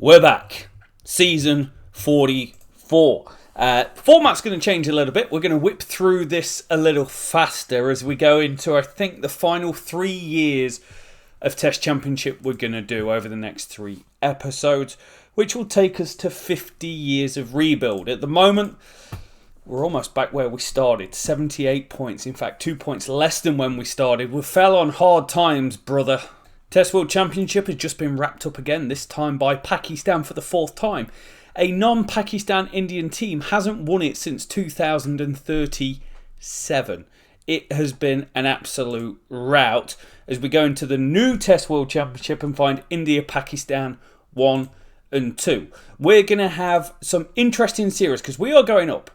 We're back. Season 44. Format's going to change a little bit. We're going to whip through this a little faster as we go into, I think, the final 3 years of Test Championship we're going to do over the next 3 episodes, which will take us to 50 years of rebuild. At the moment, we're almost back where we started. 78 points. In fact, 2 points less than when we started. We fell on hard times, brother. Test World Championship has just been wrapped up again, this time by Pakistan for the 4th time. A non-Pakistan Indian team hasn't won it since 2037. It has been an absolute rout as we go into the new Test World Championship and find India-Pakistan 1 and 2. We're going to have some interesting series because we are going up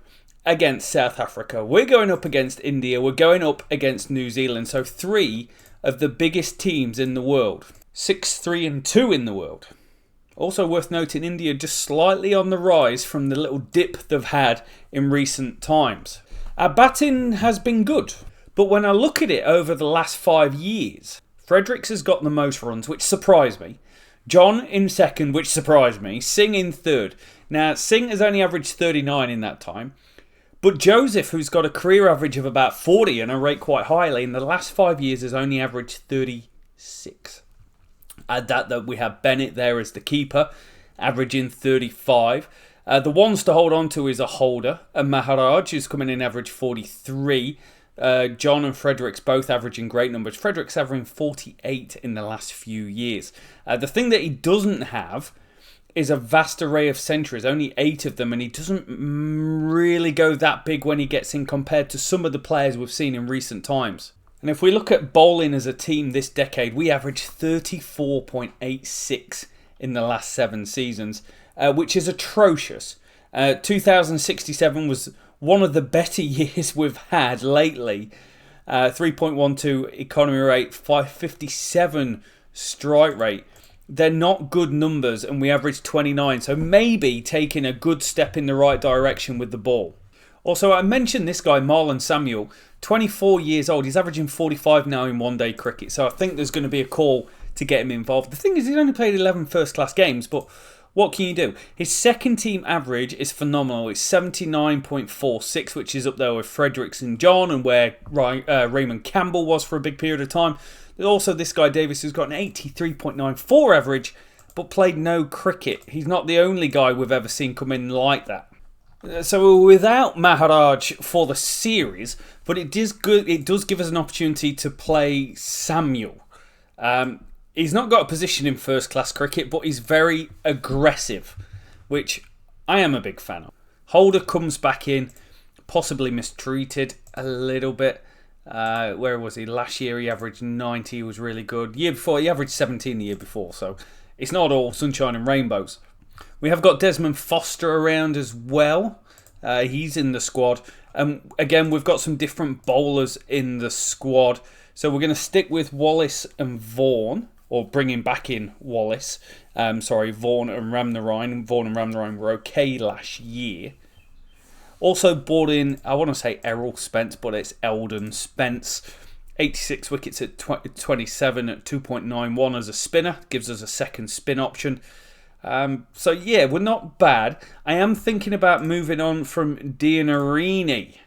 against South Africa. We're going up against India. We're going up against New Zealand. So 3 of the biggest teams in the world. 6, 3 and 2 in the world. Also worth noting, India just slightly on the rise from the little dip they've had in recent times. Our batting has been good, but when I look at it over the last 5 years, Fredericks has got the most runs, which surprised me. John in second, which surprised me. Singh in third. Now, Singh has only averaged 39 in that time. But Joseph, who's got a career average of about 40 and I rate quite highly, in the last 5 years has only averaged 36. Add that we have Bennett there as the keeper, averaging 35. The ones to hold on to is a holder. And Maharaj is coming in average 43. John and Fredericks both averaging great numbers. Fredericks averaging 48 in the last few years. The thing that he doesn't have is a vast array of centuries, only 8 of them, and he doesn't really go that big when he gets in compared to some of the players we've seen in recent times. And if we look at bowling as a team this decade, we averaged 34.86 in the last 7 seasons, which is atrocious. 2067 was one of the better years we've had lately. 3.12 economy rate, 557 strike rate. They're not good numbers and we averaged 29, so maybe taking a good step in the right direction with the ball. Also, I mentioned this guy, Marlon Samuel, 24 years old. He's averaging 45 now in one-day cricket, so I think there's going to be a call to get him involved. The thing is, he's only played 11 first-class games, but what can you do? His second team average is phenomenal. It's 79.46, which is up there with Fredericks and John and where Raymond Campbell was for a big period of time. There's also this guy Davis who's got an 83.94 average but played no cricket. He's not the only guy we've ever seen come in like that. So without Maharaj for the series, but it does give us an opportunity to play Samuel. He's not got a position in first class cricket, but he's very aggressive, which I am a big fan of. Holder comes back in, possibly mistreated a little bit. Where was he? Last year he averaged 90, he was really good. Year before, he averaged 17 the year before, so it's not all sunshine and rainbows. We have got Desmond Foster around as well. He's in the squad. Again, we've got some different bowlers in the squad. So we're going to stick with Wallace and Vaughan, or bringing back in Wallace. Vaughan and Ramnarine. Vaughan and Ramnarine were okay last year. Also brought in, I want to say Errol Spence, but it's Eldon Spence. 86 wickets at 27 at 2.91 as a spinner. Gives us a second spin option. So yeah, we're not bad. I am thinking about moving on from Dianarini,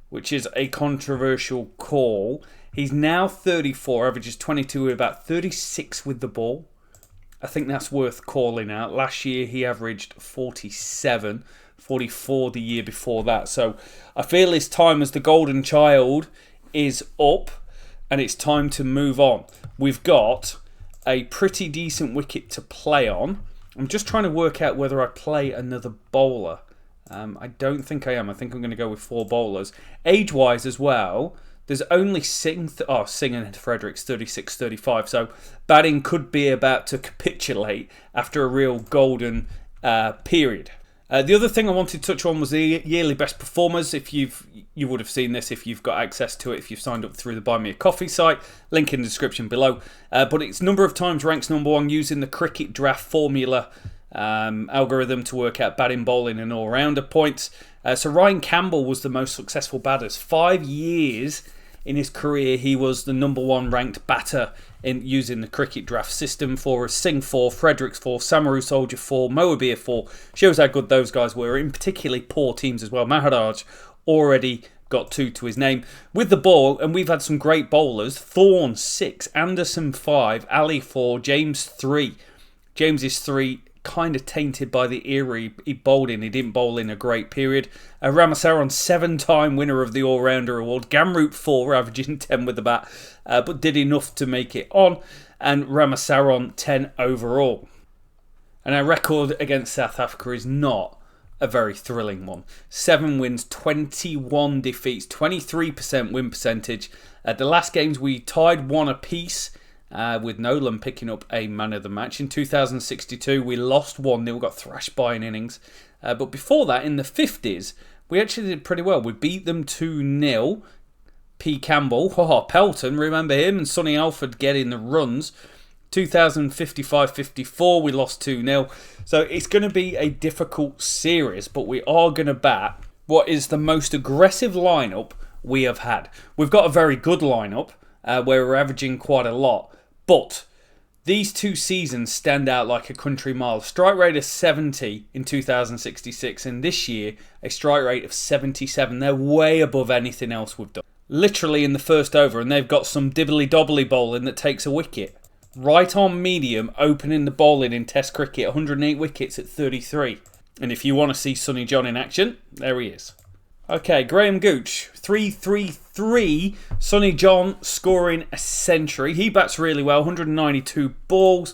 which is a controversial call. He's now 34, averages 22 with about 36 with the ball. I think that's worth calling out. Last year he averaged 47. 44 the year before that. So I feel his time as the golden child is up and it's time to move on. We've got a pretty decent wicket to play on. I'm just trying to work out whether I play another bowler. I don't think I am. I think I'm going to go with 4 bowlers. Age-wise as well, there's only Singh and Fredericks 36, 35. So batting could be about to capitulate after a real golden period. The other thing I wanted to touch on was the yearly best performers. If you would have seen this if you've got access to it, if you've signed up through the Buy Me a Coffee site, link in the description below. But it's number of times ranks number 1 using the cricket draft formula algorithm to work out batting, bowling and all-rounder points. So Ryan Campbell was the most successful batters. 5 years in his career, he was the #1 ranked batter in using the cricket draft system for Singh 4, Fredericks 4, Samaru Soldier 4, Moabir 4. Shows how good those guys were, in particularly poor teams as well. Maharaj already got 2 to his name. With the ball, and we've had some great bowlers. Thorne 6, Anderson 5, Ali 4, James 3. James is 3, kind of tainted by the era he bowled in. He didn't bowl in a great period. Ramasaran, 7-time winner of the All-Rounder Award. Gamroot 4, averaging 10 with the bat, but did enough to make it on. And Ramasaran, 10 overall. And our record against South Africa is not a very thrilling one. 7 wins, 21 defeats, 23% win percentage. At the last games, we tied 1 apiece, with Nolan picking up a man of the match. In 2062, we lost 1-0, got thrashed by an innings. But before that, in the 50s, we actually did pretty well. We beat them 2-0. P. Campbell, Pelton, remember him, and Sonny Alford getting the runs. 2055-54, we lost 2-0. So it's going to be a difficult series, but we are going to bat what is the most aggressive lineup we have had. We've got a very good lineup where we're averaging quite a lot, but these 2 seasons stand out like a country mile. Strike rate of 70 in 2066, and this year a strike rate of 77. They're way above anything else we've done. Literally in the first over, and they've got some dibbly-dobbly bowling that takes a wicket. Right on medium, opening the bowling in Test cricket, 108 wickets at 33. And if you want to see Sonny John in action, there he is. Okay, Graham Gooch, 333. Sonny John scoring a century. He bats really well, 192 balls,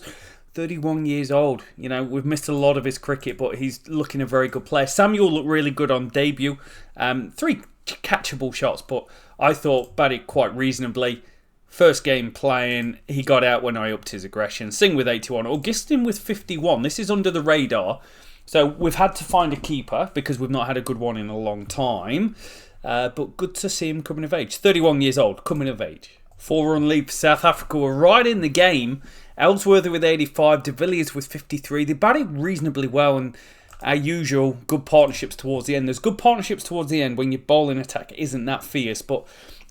31 years old. You know, we've missed a lot of his cricket, but he's looking a very good player. Samuel looked really good on debut. 3 catchable shots, but I thought batted quite reasonably. First game playing, he got out when I upped his aggression. Singh with 81. Augustin with 51. This is under the radar. So we've had to find a keeper because we've not had a good one in a long time. But good to see him coming of age. 31 years old, coming of age. 4-run lead for South Africa. We're right in the game. Ellsworthy with 85. De Villiers with 53. They batted reasonably well, and our usual good partnerships towards the end. There's good partnerships towards the end when your bowling attack isn't that fierce, but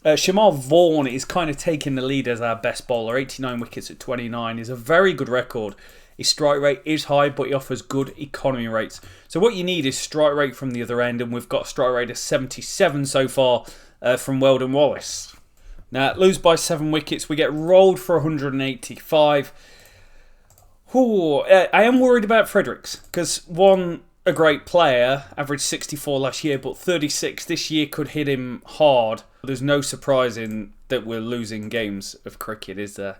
Shamal Vaughan is kind of taking the lead as our best bowler. 89 wickets at 29 is a very good record. His strike rate is high, but he offers good economy rates. So what you need is strike rate from the other end, and we've got a strike rate of 77 so far from Weldon Wallace. Now, lose by 7 wickets. We get rolled for 185. I am worried about Fredericks, because a great player, averaged 64 last year, but 36 this year could hit him hard. There's no surprising that we're losing games of cricket, is there?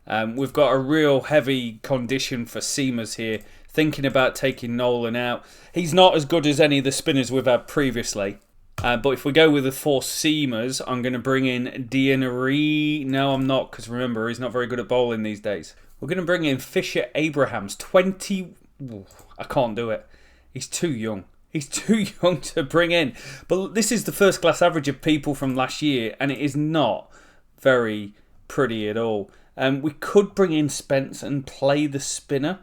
We've got a real heavy condition for seamers here, thinking about taking Nolan out. He's not as good as any of the spinners we've had previously. But if we go with the 4 seamers, I'm going to bring in Dianari. No, I'm not, because remember, he's not very good at bowling these days. We're going to bring in Fisher Abrahams, 20... I can't do it. He's too young. He's too young to bring in. But this is the first class average of people from last year, and it is not very pretty at all. We could bring in Spence and play the spinner.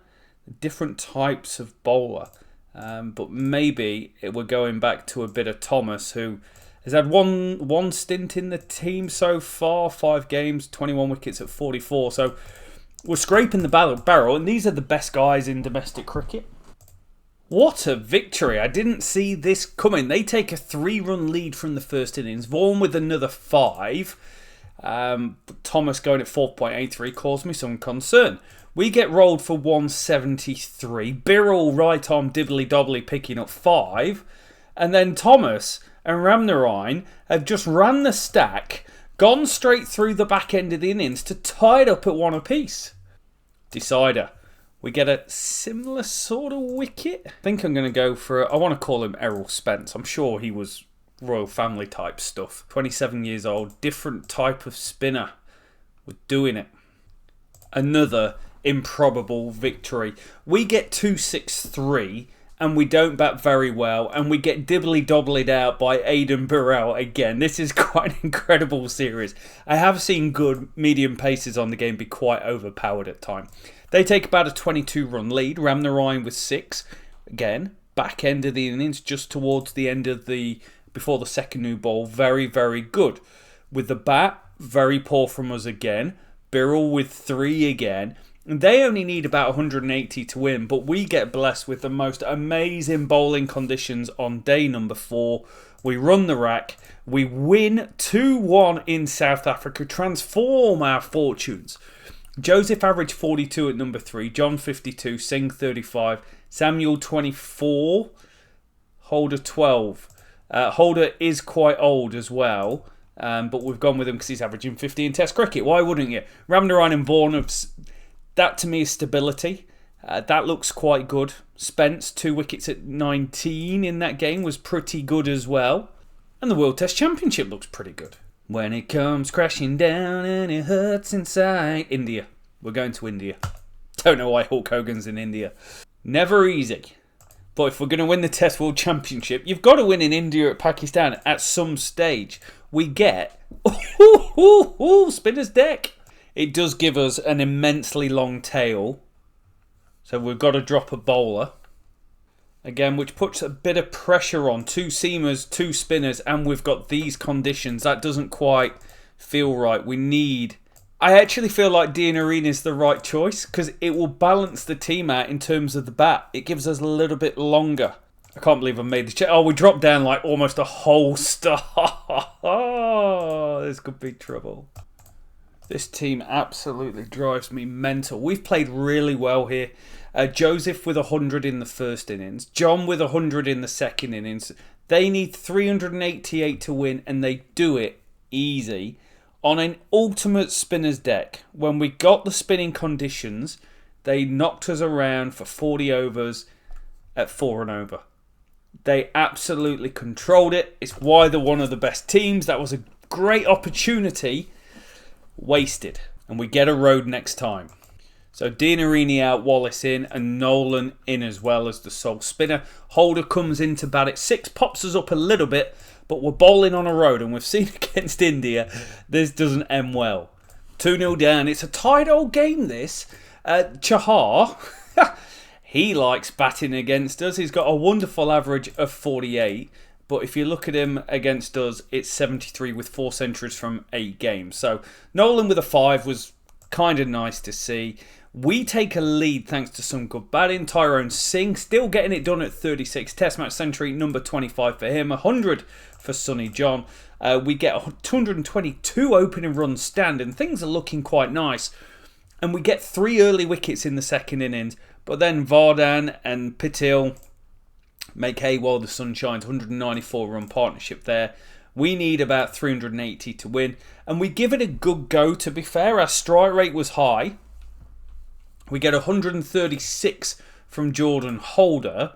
Different types of bowler. But maybe we're going back to a bit of Thomas, who has had one stint in the team so far. 5 games, 21 wickets at 44. So we're scraping the barrel, and these are the best guys in domestic cricket. What a victory. I didn't see this coming. They take a 3-run lead from the first innings. Vaughan with another 5. Thomas going at 4.83 caused me some concern. We get rolled for 173. Birrell right arm dibbly-dobbly picking up 5. And then Thomas and Ramnarine have just ran the stack, gone straight through the back end of the innings to tie it up at 1 apiece. Decider. We get a similar sort of wicket. I think I'm going to go for... I want to call him Errol Spence. I'm sure he was royal family type stuff. 27 years old. Different type of spinner. We're doing it. Another improbable victory. We get 263 and we don't bat very well, and we get dibbly-dobblied out by Aidan Burrell again. This is quite an incredible series. I have seen good medium paces on the game be quite overpowered at times. They take about a 22-run lead. Ramnarine with 6. Again, back end of the innings, just towards the end of before the second new ball. Very, very good. With the bat, very poor from us again. Birrell with 3 again. And they only need about 180 to win, but we get blessed with the most amazing bowling conditions on day number 4. We run the rack. We win 2-1 in South Africa. Transform our fortunes. Joseph averaged 42 at number 3. John 52. Singh 35. Samuel 24. Holder 12. Holder is quite old as well. But we've gone with him because he's averaging 50 in Test cricket. Why wouldn't you? Ramnarayan and Bourne, that to me is stability. That looks quite good. Spence, 2 wickets at 19 in that game, was pretty good as well. And the World Test Championship looks pretty good. When it comes crashing down and it hurts inside. India. We're going to India. Don't know why Hulk Hogan's in India. Never easy. But if we're going to win the Test World Championship, you've got to win in India at Pakistan at some stage. We get spinner's deck. It does give us an immensely long tail. So we've got to drop a bowler. Again, which puts a bit of pressure on. 2 seamers, 2 spinners, and we've got these conditions. That doesn't quite feel right. I actually feel like Dean Arena is the right choice because it will balance the team out in terms of the bat. It gives us a little bit longer. I can't believe I made the check. Oh, we dropped down like almost a whole star. Oh, this could be trouble. This team absolutely drives me mental. We've played really well here. Joseph with 100 in the first innings. John with 100 in the second innings. They need 388 to win, and they do it easy on an ultimate spinner's deck. When we got the spinning conditions, they knocked us around for 40 overs at 4 and over. They absolutely controlled it. It's why they're one of the best teams. That was a great opportunity wasted. And we get a road next time. So Deanarini out, Wallace in, and Nolan in as well as the sole spinner. Holder comes in to bat at 6, pops us up a little bit, but we're bowling on a road, and we've seen against India, this doesn't end well. 2-0 down. It's a tight old game, this. Chahar, he likes batting against us. He's got a wonderful average of 48, but if you look at him against us, it's 73 with 4 centuries from 8 games. So Nolan with a 5 was kind of nice to see. We take a lead thanks to some good batting. Tyrone Singh still getting it done at 36. Test match century, number 25 for him. 100 for Sonny John. We get 222 opening runs stand, and things are looking quite nice. And we get 3 early wickets in the second innings. But then Vardhan and Patil make hay while the sun shines. 194 run partnership there. We need about 380 to win. And we give it a good go, to be fair. Our strike rate was high. We get 136 from Jordan Holder.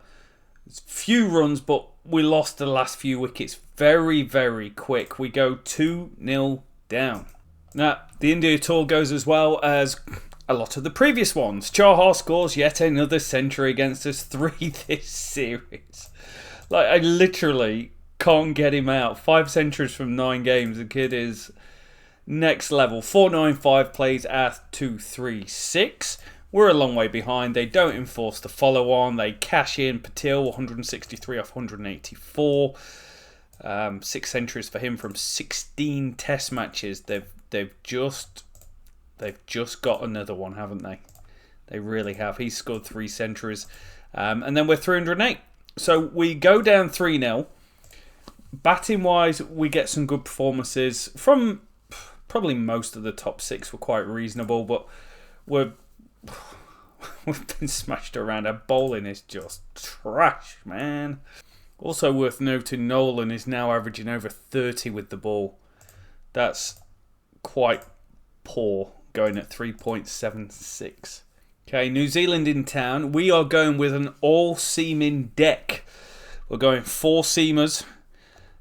It's few runs, but we lost the last few wickets very, very quick. We go 2-0 down. Now, the India tour goes as well as a lot of the previous ones. Chahar scores yet another century against us. 3 this series. Like, I literally can't get him out. 5 centuries from 9 games. The kid is next level. 495 plays at 236. We're a long way behind. They don't enforce the follow on. They cash in. Patil 163 off 184. 6 centuries for him from 16 test matches. They've just got another one, haven't they? They really have. He's scored 3 centuries. And then we're 308. So we go down 3-0. Batting wise, we get some good performances from probably most of the top 6 were quite reasonable, but we've been smashed around. Our bowling is just trash, man. Also worth noting, Nolan is now averaging over 30 with the ball. That's quite poor, going at 3.76. Okay, New Zealand in town. We are going with an all-seaming deck. We're going 4 seamers.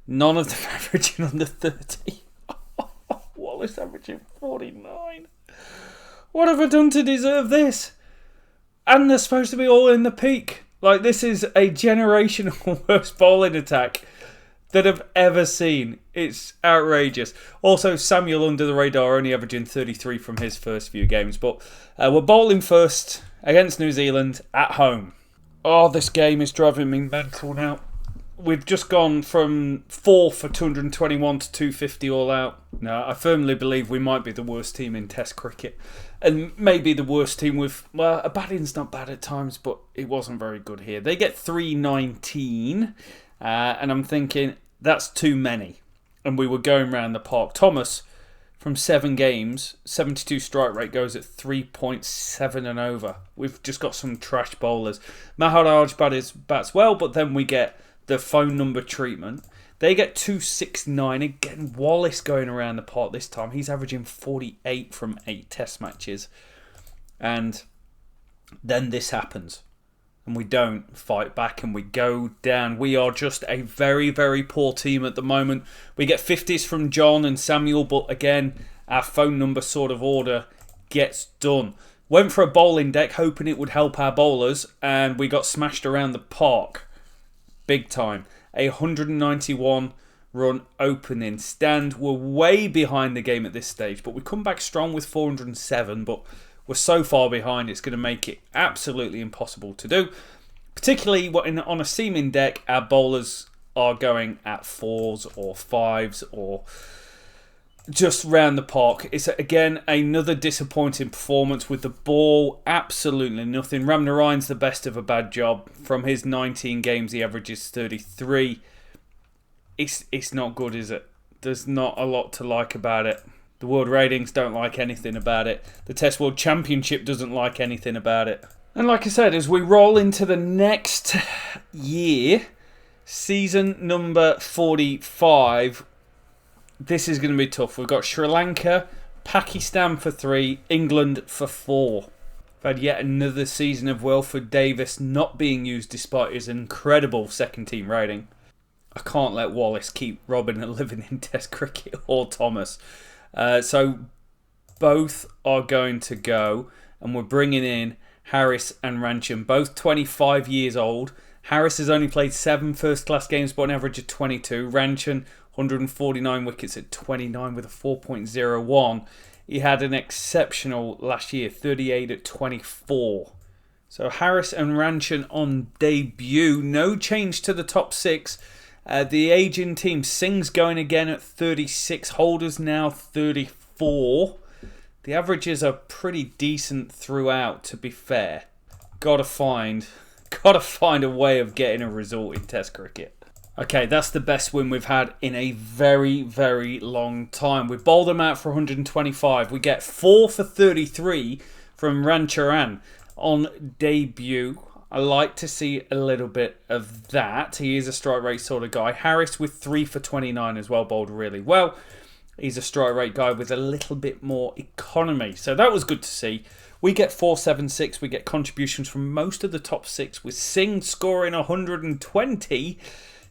None of them averaging under 30. Wallace averaging 49. What have I done to deserve this? And they're supposed to be all in the peak. Like, this is a generational worst bowling attack that I've ever seen. It's outrageous. Also, Samuel under the radar, only averaging 33 from his first few games. But we're bowling first against New Zealand at home. Oh, this game is driving me mental now. we've just gone from 4 for 221 to 250 all out. No, I firmly believe we might be the worst team in Test cricket. And maybe the worst team with... Well, a batting's not bad at times, but it wasn't very good here. They get 319, and I'm thinking, that's too many. And we were going round the park. Thomas, from 7 games, 72 strike rate, goes at 3.7 and over. We've just got some trash bowlers. Maharaj bats well, but then we get the phone number treatment. They get 269. Again, Wallace going around the park this time. He's averaging 48 from 8 Test matches. And then this happens. And we don't fight back and we go down. We are just a very, very poor team at the moment. We get 50s from John and Samuel, but again, our phone number sort of order gets done. Went for a bowling deck, hoping it would help our bowlers, and we got smashed around the park. Big time. A 191 run opening stand. We're way behind the game at this stage, but we come back strong with 407, but we're so far behind it's going to make it absolutely impossible to do. Particularly on a seaming deck, our bowlers are going at 4s or 5s or just round the park. It's again another disappointing performance with the ball. Absolutely nothing. Ramnarayan's the best of a bad job. From his 19 games, he averages 33. It's not good, is it? There's not a lot to like about it. The world ratings don't like anything about it. The Test World Championship doesn't like anything about it. And like I said, as we roll into the next year, season number 45, this is going to be tough. We've got Sri Lanka, Pakistan for 3, England for 4. We've had yet another season of Wilfred Davis not being used despite his incredible second team rating. I can't let Wallace keep robbing and living in Test cricket, or Thomas. So both are going to go, and we're bringing in Harris and Rancham, both 25 years old. Harris has only played 7 first-class games, but an average of 22. Rancham, 149 wickets at 29 with a 4.01. He had an exceptional last year, 38 at 24. So Harris and Rancham on debut. No change to the top 6. The Asian team, Singh's going again at 36. Holder's now 34. The averages are pretty decent throughout, to be fair. Gotta find a way of getting a result in Test cricket. Okay, that's the best win we've had in a very, very long time. We've bowled them out for 125. We get 4 for 33 from Rancharan on debut. I like to see a little bit of that. He is a strike rate sort of guy. Harris with 3 for 29 as well, bowled really well. He's a strike rate guy with a little bit more economy. So that was good to see. We get 476. We get contributions from most of the top 6, with Singh scoring 120.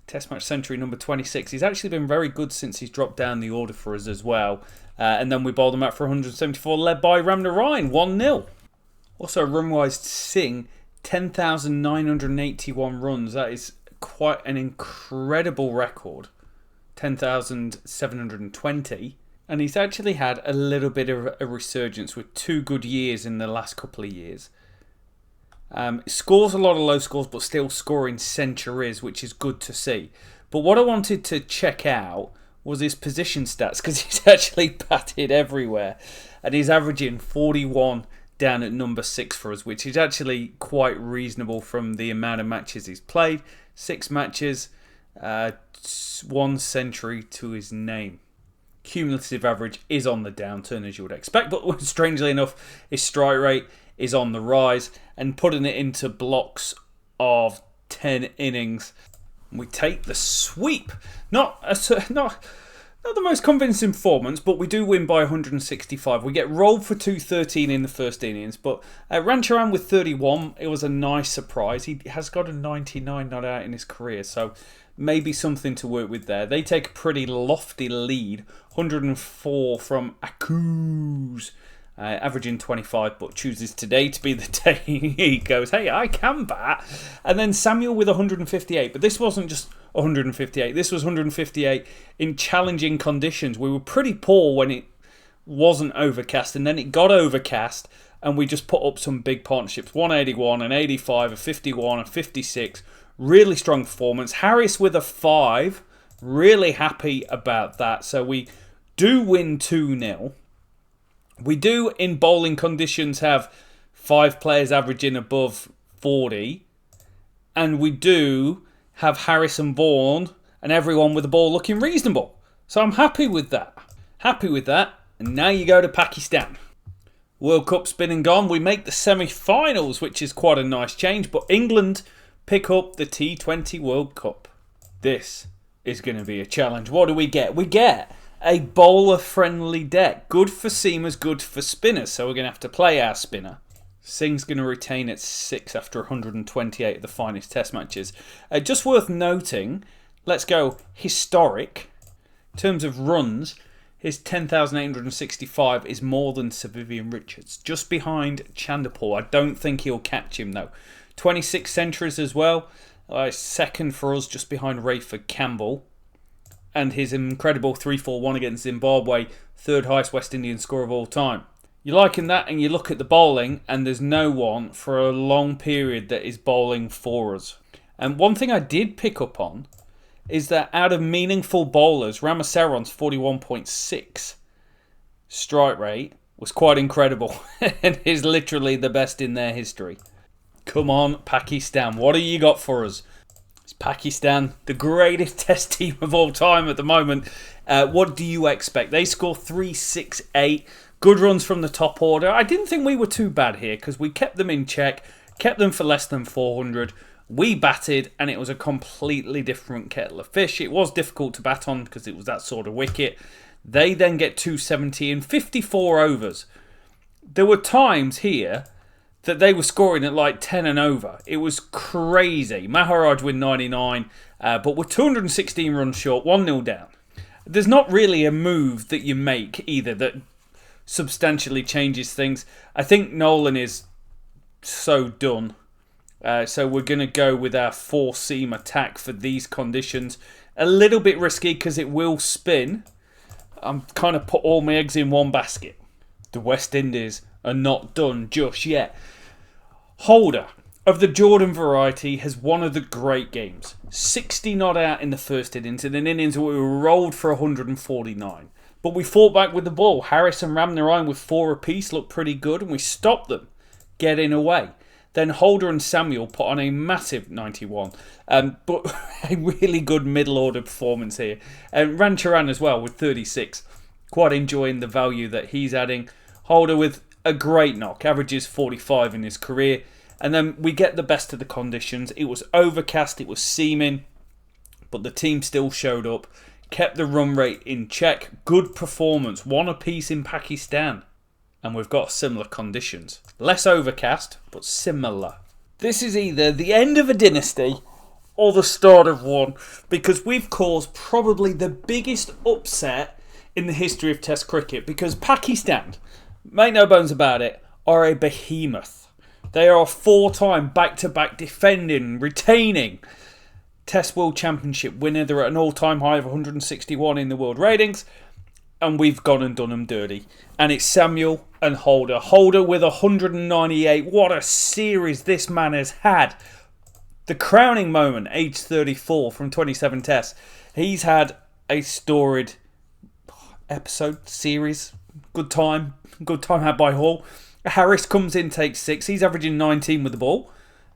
Test match century number 26. He's actually been very good since he's dropped down the order for us as well. And then we bowled him out for 174, led by Ramnarayan, 1-0. Also, run-wise, Singh, 10,981 runs. That is quite an incredible record. 10,720. And he's actually had a little bit of a resurgence with 2 good years in the last couple of years. Scores a lot of low scores, but still scoring centuries, which is good to see. But what I wanted to check out was his position stats, because he's actually batted everywhere. And he's averaging 41 down at number 6 for us, which is actually quite reasonable from the amount of matches he's played. 6 matches, 1 century to his name. Cumulative average is on the downturn, as you would expect, but strangely enough, his strike rate is on the rise, and putting it into blocks of 10 innings, we take the sweep. Not the most convincing performance, but we do win by 165. We get rolled for 213 in the first innings, but Rancharan with 31, it was a nice surprise. He has got a 99 not out in his career, so maybe something to work with there. They take a pretty lofty lead, 104 from Akuz, averaging 25, but chooses today to be the day he goes, hey, I can bat. And then Samuel with 158, but this wasn't just 158. This was 158 in challenging conditions. We were pretty poor when it wasn't overcast, and then it got overcast, and we just put up some big partnerships. 181, an 85, a 51, a 56. Really strong performance. Harris with a 5. Really happy about that. So we do win 2-0. We do, in bowling conditions, have 5 players averaging above 40. And we do have Harris and Vaughan and everyone with the ball looking reasonable. So I'm happy with that. Happy with that. And now you go to Pakistan. World Cup's been and gone. We make the semi-finals, which is quite a nice change. But England pick up the T20 World Cup. This is going to be a challenge. What do we get? We get a bowler-friendly deck. Good for seamers, good for spinners. So we're going to have to play our spinner. Singh's going to retain at 6 after 128 of the finest test matches. Just worth noting, let's go historic. In terms of runs, his 10,865 is more than Sir Vivian Richards. Just behind Chanderpaul. I don't think he'll catch him though. 26 centuries as well. Second for us, just behind Rayford Campbell. And his incredible 3-4-1 against Zimbabwe, third highest West Indian score of all time. You're liking that, and you look at the bowling, and there's no one for a long period that is bowling for us. And one thing I did pick up on is that out of meaningful bowlers, Ramasaron's 41.6 strike rate was quite incredible and is literally the best in their history. Come on, Pakistan. What have you got for us? It's Pakistan, the greatest test team of all time at the moment. What do you expect? They score 368. Good runs from the top order. I didn't think we were too bad here because we kept them in check, kept them for less than 400. We batted and it was a completely different kettle of fish. It was difficult to bat on because it was that sort of wicket. They then get 270 in 54 overs. There were times here that they were scoring at like 10 and over. It was crazy. Maharaj with 99, but we're 216 runs short, 1-0 down. There's not really a move that you make either that substantially changes things. I think Nolan is so done. So we're going to go with our 4-seam attack for these conditions. A little bit risky because it will spin. I'm kind of put all my eggs in one basket. The West Indies are not done just yet. Holder of the Jordan variety has one of the great games. 60 not out in the first innings, in an innings where we were rolled for 149. But we fought back with the ball. Harris and Ramnarayan with 4 apiece looked pretty good, and we stopped them getting away. Then Holder and Samuel put on a massive 91. But a really good middle order performance here. And Rancharan as well with 36. Quite enjoying the value that he's adding. Holder with a great knock. Averages 45 in his career. And then we get the best of the conditions. It was overcast. It was seaming. But the team still showed up. Kept the run rate in check. Good performance. 1 apiece in Pakistan. And we've got similar conditions. Less overcast, but similar. This is either the end of a dynasty or the start of one, because we've caused probably the biggest upset in the history of Test cricket, because Pakistan, make no bones about it, are a behemoth. They are a 4-time back-to-back defending, retaining Test World Championship winner. They're at an all-time high of 161 in the world ratings. And we've gone and done them dirty. And it's Samuel and Holder. Holder with 198. What a series this man has had. The crowning moment, age 34 from 27 tests. He's had a storied episode, series. Good time had by Hall. Harris comes in, takes 6. He's averaging 19 with the ball.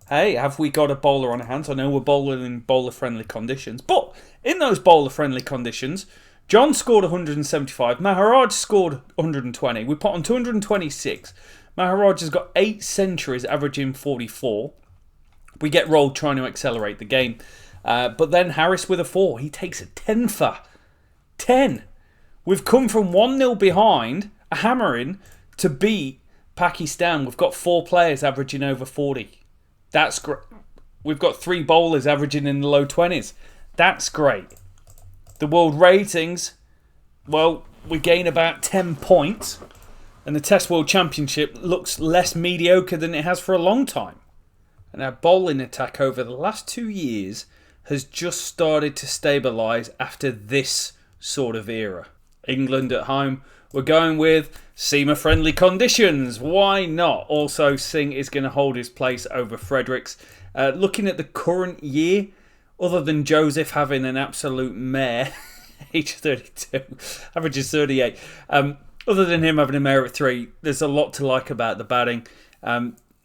Hey, have we got a bowler on our hands? I know we're bowling in bowler-friendly conditions. But in those bowler-friendly conditions, John scored 175. Maharaj scored 120. We put on 226. Maharaj has got 8 centuries, averaging 44. We get rolled trying to accelerate the game. But then Harris with a 4. He takes a 10 for 10. We've come from 1-0 behind, a hammering, to beat Pakistan. We've got 4 players averaging over 40. That's great. We've got 3 bowlers averaging in the low 20s. That's great. The world ratings, well, we gain about 10 points. And the Test World Championship looks less mediocre than it has for a long time. And our bowling attack over the last 2 years has just started to stabilise after this sort of era. England at home we're going with seamer-friendly conditions. Why not? Also, Singh is going to hold his place over Fredericks. Looking at the current year, other than Joseph having an absolute mare, age 32, averages 38. Other than him having a mare at 3, there's a lot to like about the batting.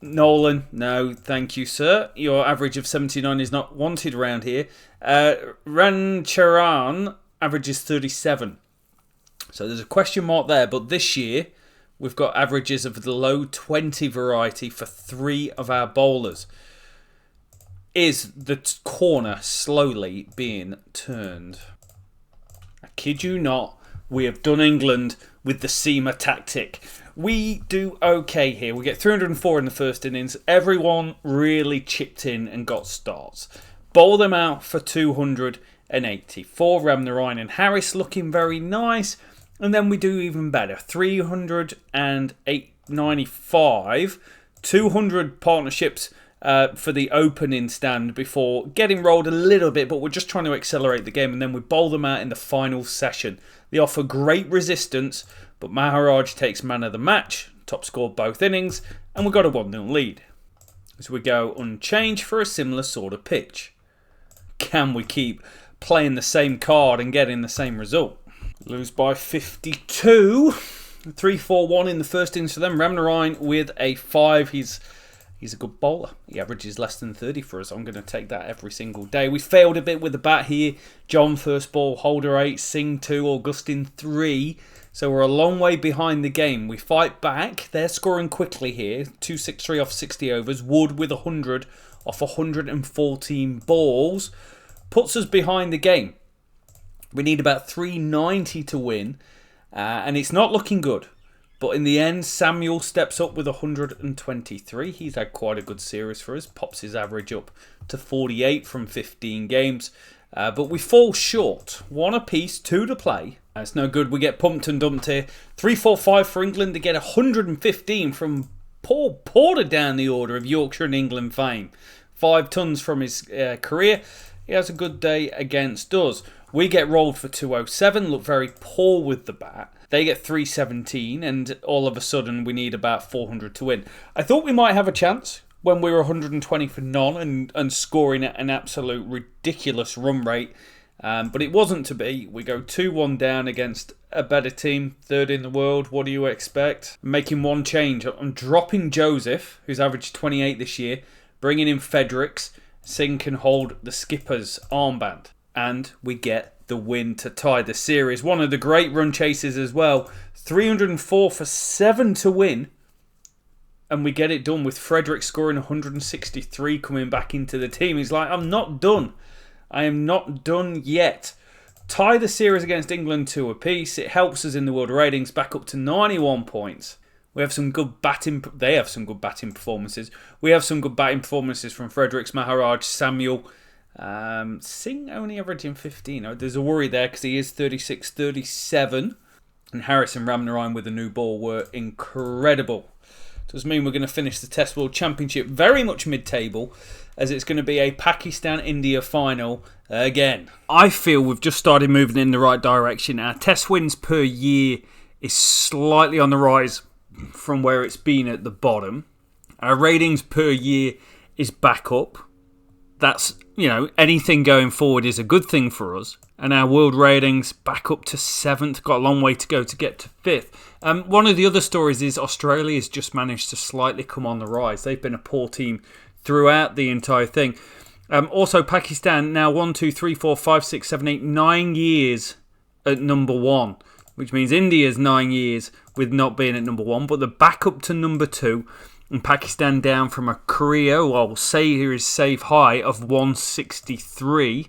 Nolan, no, thank you, sir. Your average of 79 is not wanted around here. Rancharan averages 37. So there's a question mark there, but this year we've got averages of the low 20 variety for 3 of our bowlers. Is the corner slowly being turned? I kid you not, we have done England with the seamer tactic. We do okay here. We get 304 in the first innings. Everyone really chipped in and got starts. Bowl them out for 284. Ramnarine and Harris looking very nice. And then we do even better. 395. 200 partnerships for the opening stand before getting rolled a little bit, but we're just trying to accelerate the game, and then we bowl them out in the final session. They offer great resistance, but Maharaj takes man of the match, top scored both innings, and we've got a 1-0 lead. As we go unchanged for a similar sort of pitch. Can we keep playing the same card and getting the same result? Lose by 52. 3-4-1 in the first innings for them. Ramnarine with a 5. He's a good bowler. He averages less than 30 for us. I'm going to take that every single day. We failed a bit with the bat here. John first ball, Holder 8, Singh 2, Augustine 3. So we're a long way behind the game. We fight back. They're scoring quickly here. 263 off 60 overs. Wood with 100 off 114 balls. Puts us behind the game. We need about 390 to win. And it's not looking good. But in the end, Samuel steps up with 123. He's had quite a good series for us. Pops his average up to 48 from 15 games. But we fall short. 1 apiece, 2 to play. It's no good. We get pumped and dumped here. 3-4-5 for England to get 115 from Paul Porter down the order of Yorkshire and England fame. 5 tons from his career. He has a good day against us. We get rolled for 207. Look very poor with the bat. They get 317, and all of a sudden we need about 400 to win. I thought we might have a chance when we were 120 for none and scoring at an absolute ridiculous run rate. But it wasn't to be. We go 2-1 down against a better team, 3rd in the world. What do you expect? Making one change. I'm dropping Joseph, who's averaged 28 this year, bringing in Fredericks. Singh can hold the skipper's armband. And we get the win to tie the series. One of the great run chases as well. 304 for 7 to win. And we get it done with Frederick scoring 163 coming back into the team. He's like, I'm not done. I am not done yet. Tie the series against England 2 apiece. It helps us in the world ratings back up to 91 points. We have some good batting. They have some good batting performances. We have some good batting performances from Fredericks, Maharaj, Samuel. Singh only averaging 15. There's a worry there because he is 36-37. And Harris and Ramnarine with a new ball were incredible. Does mean we're going to finish the Test World Championship very much mid-table, as it's going to be a Pakistan-India final again. I feel we've just started moving in the right direction. Our Test wins per year is slightly on the rise from where it's been at the bottom. Our ratings per year is back up. That's, anything going forward is a good thing for us. And our world ratings back up to 7th. Got a long way to go to get to 5th. One of the other stories is Australia's just managed to slightly come on the rise. They've been a poor team throughout the entire thing. Also, Pakistan now 1, 2, 3, 4, 5, 6, 7, 8, 9 years at number 1. Which means India's 9 years with not being at number 1. But they're back up to number 2. And Pakistan down from a career, I'll say here is safe high of 163.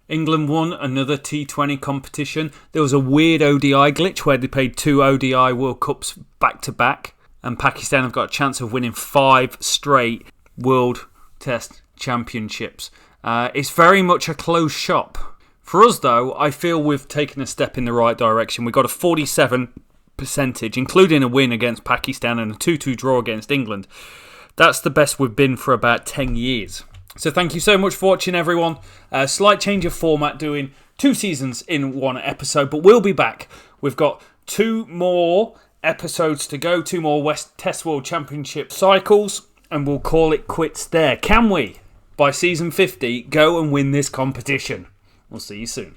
England won another T20 competition. There was a weird ODI glitch where they played 2 ODI World Cups back to back. And Pakistan have got a chance of winning 5 straight World Test Championships. It's very much a closed shop. For us though, I feel we've taken a step in the right direction. We've got a 47 percentage, including a win against Pakistan and a 2-2 draw against England. That's the best we've been for about 10 years. So thank you so much for watching, everyone. Slight change of format, doing 2 seasons in 1 episode, but we'll be back. We've got 2 more episodes to go, 2 more West Test World Championship cycles, and we'll call it quits there. Can we, by season 50, go and win this competition? We'll see you soon.